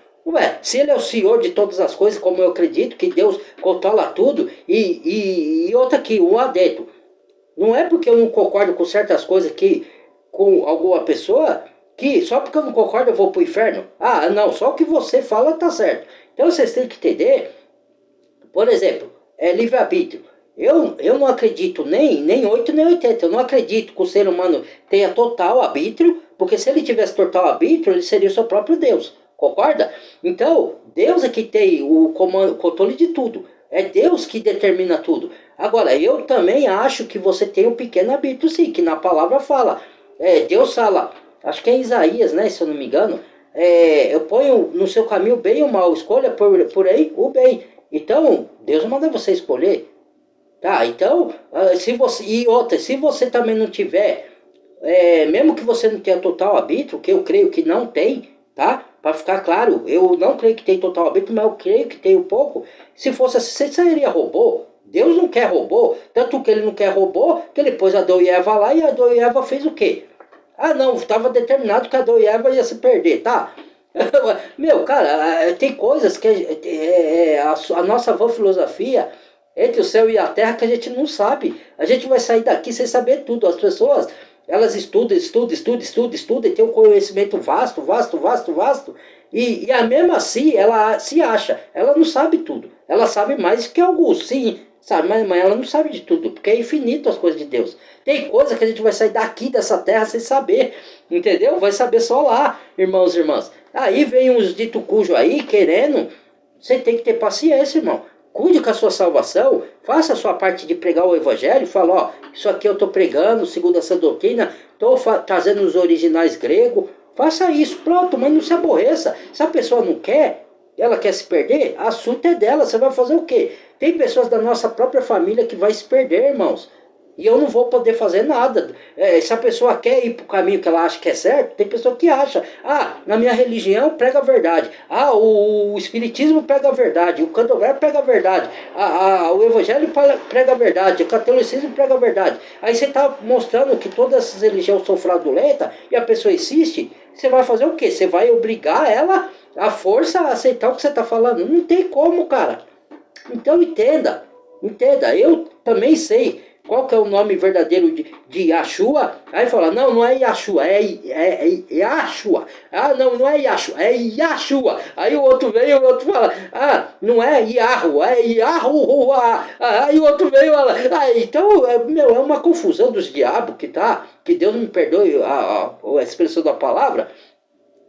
Se ele é o Senhor de todas as coisas, como eu acredito, que Deus controla tudo, e outra aqui, um adendo. Não é porque eu não concordo com certas coisas com alguma pessoa, que só porque eu não concordo eu vou pro inferno. Não, só o que você fala tá certo. Então vocês têm que entender, por exemplo, livre-arbítrio. Eu não acredito nem 8 nem 80. Eu não acredito que o ser humano tenha total arbítrio, porque se ele tivesse total arbítrio, ele seria o seu próprio Deus. Concorda? Então, Deus é que tem o controle de tudo. É Deus que determina tudo. Agora, eu também acho que você tem um pequeno arbítrio, sim, que na palavra fala. Deus fala, acho que é Isaías, né, se eu não me engano. Eu ponho no seu caminho o bem ou o mal, escolha por aí o bem. Então, Deus manda você escolher. Tá, então, se você também não tiver, mesmo que você não tenha total arbítrio, que eu creio que não tem, tá? Para ficar claro, eu não creio que tem total arbítrio, mas eu creio que tem um pouco. Se fosse assim, você seria robô. Deus não quer robô, tanto que ele não quer robô, que ele pôs Adão e Eva lá, e Adão e Eva fez o quê? Não, estava determinado que Adão e Eva ia se perder, tá? Meu, cara, tem coisas que a nossa vã filosofia entre o céu e a terra que a gente não sabe. A gente vai sair daqui sem saber tudo. As pessoas, elas estudam, e tem um conhecimento vasto, vasto, vasto, vasto. E a mesma assim, ela se acha. Ela não sabe tudo. Ela sabe mais que alguns, sim. Sabe, mas ela não sabe de tudo, porque é infinito as coisas de Deus. Tem coisa que a gente vai sair daqui dessa terra sem saber, entendeu? Vai saber só lá, irmãos e irmãs. Aí vem uns dito cujo aí querendo. Você tem que ter paciência, irmão. Cuide com a sua salvação, faça a sua parte de pregar o evangelho, fala, ó, isso aqui eu estou pregando, segundo essa doutrina, estou trazendo os originais gregos, faça isso, pronto, mas não se aborreça. Se a pessoa não quer, ela quer se perder, assunto é dela, você vai fazer o quê? Tem pessoas da nossa própria família que vai se perder, irmãos. E eu não vou poder fazer nada. Se a pessoa quer ir para o caminho que ela acha que é certo, tem pessoa que acha. Ah, na minha religião prega a verdade. Ah, o espiritismo prega a verdade. O candomblé prega a verdade. O evangelho prega a verdade. O catolicismo prega a verdade. Aí você está mostrando que todas essas religiões são fraudulentas e a pessoa insiste. Você vai fazer o quê? Você vai obrigar ela à força a aceitar o que você está falando? Não tem como, cara. Então entenda. Eu também sei qual que é o nome verdadeiro de Yahshua. Aí fala, não é Yahshua, é Yahshua. Ah, não é Yahshua, é Yahshua. Aí o outro veio, o outro fala, ah, não é Yahua, é Yahuwah. Aí o outro veio e fala, então, é uma confusão dos diabos que Deus me perdoe a expressão da palavra,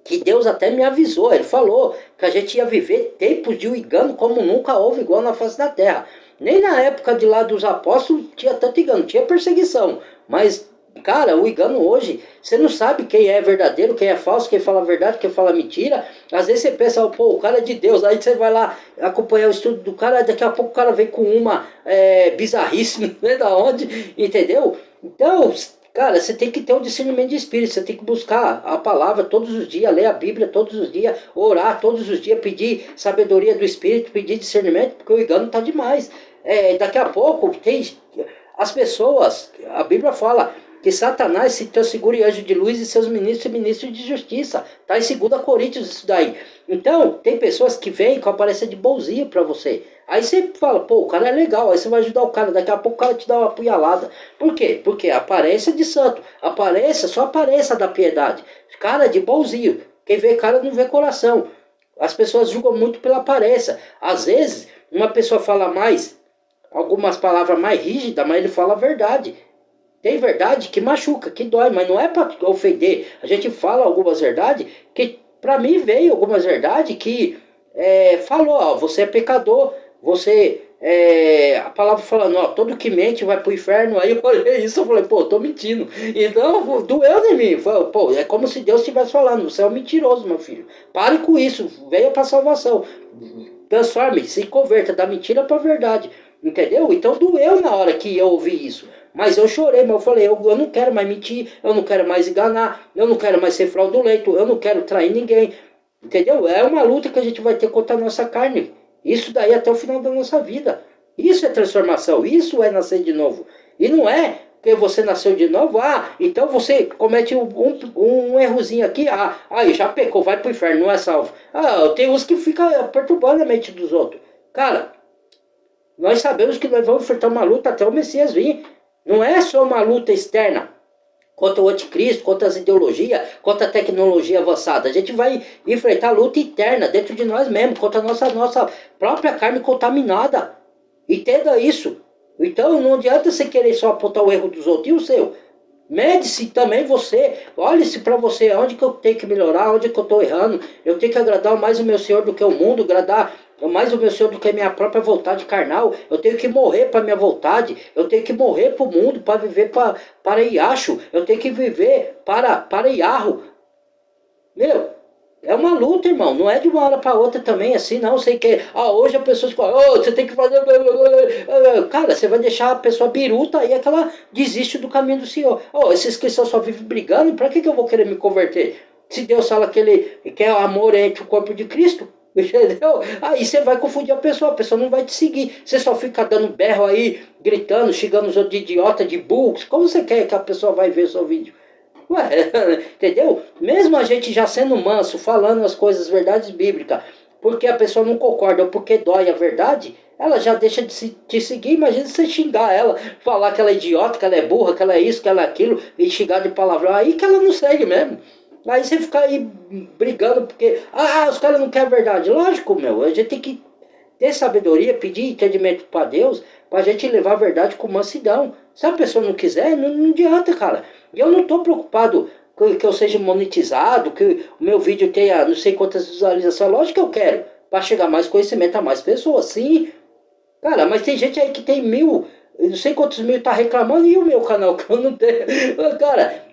que Deus até me avisou, ele falou que a gente ia viver tempos de engano como nunca houve igual na face da terra. Nem na época de lá dos apóstolos tinha tanto engano, tinha perseguição. Mas, cara, o engano hoje, você não sabe quem é verdadeiro, quem é falso, quem fala a verdade, quem fala mentira. Às vezes você pensa, pô, o cara é de Deus. Aí você vai lá acompanhar o estudo do cara, daqui a pouco o cara vem com uma bizarrice, não sei da onde, entendeu? Então, cara, você tem que ter um discernimento de espírito, você tem que buscar a palavra todos os dias, ler a Bíblia todos os dias, orar todos os dias, pedir sabedoria do espírito, pedir discernimento, porque o engano tá demais. Daqui a pouco tem as pessoas, a Bíblia fala que Satanás se transfigura em anjo de luz e seus ministros e ministros de justiça. Está em 2 Coríntios isso daí. Então, tem pessoas que vêm com aparência de bonzinho para você. Aí você fala, pô, o cara é legal, aí você vai ajudar o cara, daqui a pouco o cara te dá uma punhalada. Por quê? Porque a aparência de santo, só aparência da piedade. Cara de bonzinho. Quem vê cara não vê coração. As pessoas julgam muito pela aparência. Às vezes, uma pessoa fala algumas palavras mais rígidas, mas ele fala a verdade. Tem verdade que machuca, que dói, mas não é para ofender. A gente fala algumas verdades que, para mim, veio algumas verdades que falou, ó, você é pecador, você... a palavra falando, ó, todo que mente vai pro inferno. Aí eu olhei isso e falei, pô, tô mentindo. Então, doeu em mim. Pô, é como se Deus estivesse falando, você é um mentiroso, meu filho. Pare com isso, venha pra salvação. Transforme, se converta da mentira pra verdade. Entendeu? Então doeu na hora que eu ouvi isso. Mas eu chorei, mas eu falei, eu não quero mais mentir, eu não quero mais enganar, eu não quero mais ser fraudulento, eu não quero trair ninguém. Entendeu? É uma luta que a gente vai ter contra a nossa carne. Isso daí até o final da nossa vida. Isso é transformação, isso é nascer de novo. E não é que você nasceu de novo, então você comete um errozinho aqui, aí já pecou, vai pro inferno, não é salvo. Tem uns que ficam perturbando a mente dos outros. Cara, nós sabemos que nós vamos enfrentar uma luta até o Messias vir. Não é só uma luta externa contra o anticristo, contra as ideologias, contra a tecnologia avançada. A gente vai enfrentar a luta interna dentro de nós mesmos, contra a nossa própria carne contaminada. Entenda isso. Então não adianta você querer só apontar o erro dos outros e o seu. Mede-se também você, olhe-se para você, onde que eu tenho que melhorar, onde que eu estou errando. Eu tenho que agradar mais o meu Senhor do que o mundo, agradar mais o meu Senhor do que a minha própria vontade carnal. Eu tenho que morrer para minha vontade, eu tenho que morrer para o mundo, para viver para Iacho, eu tenho que viver para Iarro. Meu, é uma luta, irmão, não é de uma hora para outra também assim, não. Sei que hoje a pessoa fala, você tem que fazer... Cara, você vai deixar a pessoa biruta e que ela desiste do caminho do Senhor. Esses cristãos só vivem brigando, para que eu vou querer me converter? Se Deus fala que ele quer o amor entre o corpo de Cristo, entendeu? Aí você vai confundir a pessoa não vai te seguir. Você só fica dando berro aí, gritando, xingando os outros de idiota, de burros. Como você quer que a pessoa vai ver o seu vídeo? Ué, entendeu? Mesmo a gente já sendo manso, falando as coisas, verdades bíblicas, porque a pessoa não concorda ou porque dói a verdade, ela já deixa de te seguir. Imagina você xingar ela, falar que ela é idiota, que ela é burra, que ela é isso, que ela é aquilo, e xingar de palavrão, aí que ela não segue mesmo. Aí você fica aí brigando porque, os caras não querem a verdade. Lógico, meu, a gente tem que ter sabedoria, pedir entendimento para Deus, para a gente levar a verdade com mansidão. Se a pessoa não quiser, não adianta, cara. Eu não estou preocupado que eu seja monetizado, que o meu vídeo tenha não sei quantas visualizações. Lógico que eu quero, para chegar mais conhecimento a mais pessoas, sim. Cara, mas tem gente aí que tem 1.000, não sei quantos mil tá reclamando, e o meu canal que eu não tenho. Cara,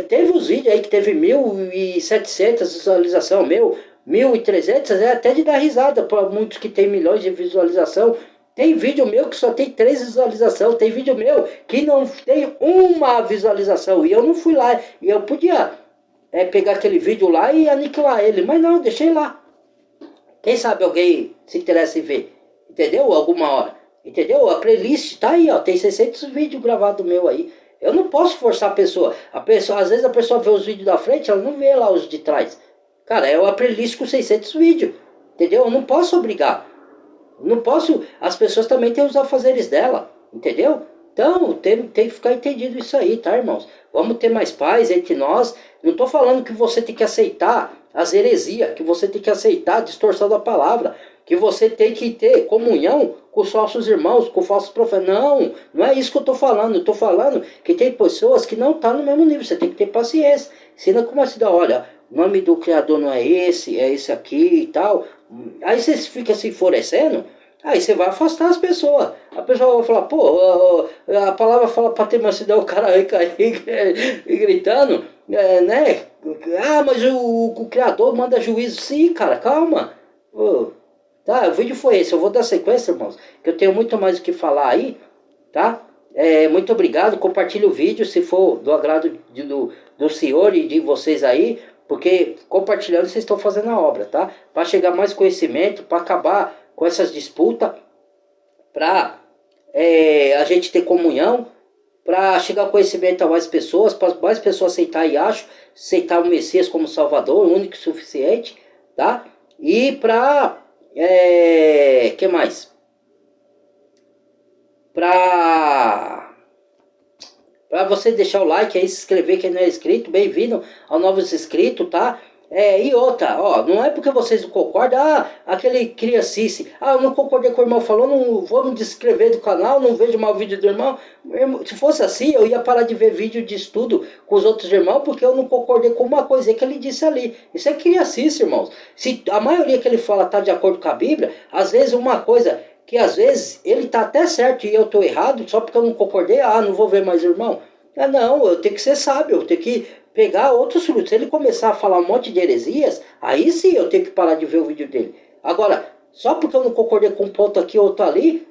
teve os vídeos aí que teve 1.700 visualização, 1.300, é até de dar risada para muitos que tem milhões de visualização. Tem vídeo meu que só tem 3 visualizações, tem vídeo meu que não tem uma visualização, e eu não fui lá, e eu podia pegar aquele vídeo lá e aniquilar ele, mas não, deixei lá. Quem sabe alguém se interessa em ver, entendeu? Alguma hora, entendeu? A playlist tá aí, ó, tem 600 vídeos gravados meu aí. Eu não posso forçar a pessoa. Às vezes a pessoa vê os vídeos da frente, ela não vê lá os de trás. Cara, é uma playlist com 600 vídeos, entendeu? Eu não posso obrigar. Não posso. As pessoas também têm os afazeres dela, entendeu? Então, tem que ficar entendido isso aí, tá, irmãos? Vamos ter mais paz entre nós. Não estou falando que você tem que aceitar as heresias, que você tem que aceitar a distorção da palavra, que você tem que ter comunhão com os falsos irmãos, com os falsos profetas. Não, não é isso que eu estou falando. Eu estou falando que tem pessoas que não estão no mesmo nível. Você tem que ter paciência. Ensina como assim, olha, o nome do Criador não é esse aqui e tal. Aí você fica se enfurecendo, aí você vai afastar as pessoas. A pessoa vai falar, pô, a palavra fala para ter mansidão, o cara vai cair gritando, né? Mas o Criador manda juízo. Sim, cara, calma. Pô, tá, o vídeo foi esse. Eu vou dar sequência, irmãos, que eu tenho muito mais o que falar aí, tá? Muito obrigado. Compartilhe o vídeo se for do agrado do senhor e de vocês aí, porque compartilhando vocês estão fazendo a obra, tá? Para chegar mais conhecimento, para acabar com essas disputas, para a gente ter comunhão, para chegar conhecimento a mais pessoas, para mais pessoas aceitar aceitar o Messias como Salvador, único e suficiente, tá? E para que mais? Para você deixar o like aí, se inscrever quem não é inscrito, bem-vindo ao novos inscritos, tá? E outra, ó, não é porque vocês não concordam, aquele criancice, eu não concordei com o irmão falou, não vou me descrever do canal, não vejo mais o vídeo do irmão. Se fosse assim, eu ia parar de ver vídeo de estudo com os outros irmãos, porque eu não concordei com uma coisa que ele disse ali. Isso é criancice, irmãos. Se a maioria que ele fala tá de acordo com a Bíblia, às vezes uma coisa que às vezes ele tá até certo e eu tô errado, só porque eu não concordei, não vou ver mais irmão. Não, eu tenho que ser sábio, eu tenho que pegar outros frutos. Se ele começar a falar um monte de heresias, aí sim eu tenho que parar de ver o vídeo dele. Agora, só porque eu não concordei com um ponto aqui ou outro ali,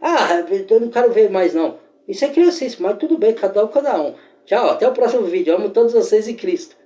eu não quero ver mais não. Isso é criancice, mas tudo bem, cada um, cada um. Tchau, até o próximo vídeo. Eu amo todos vocês em Cristo.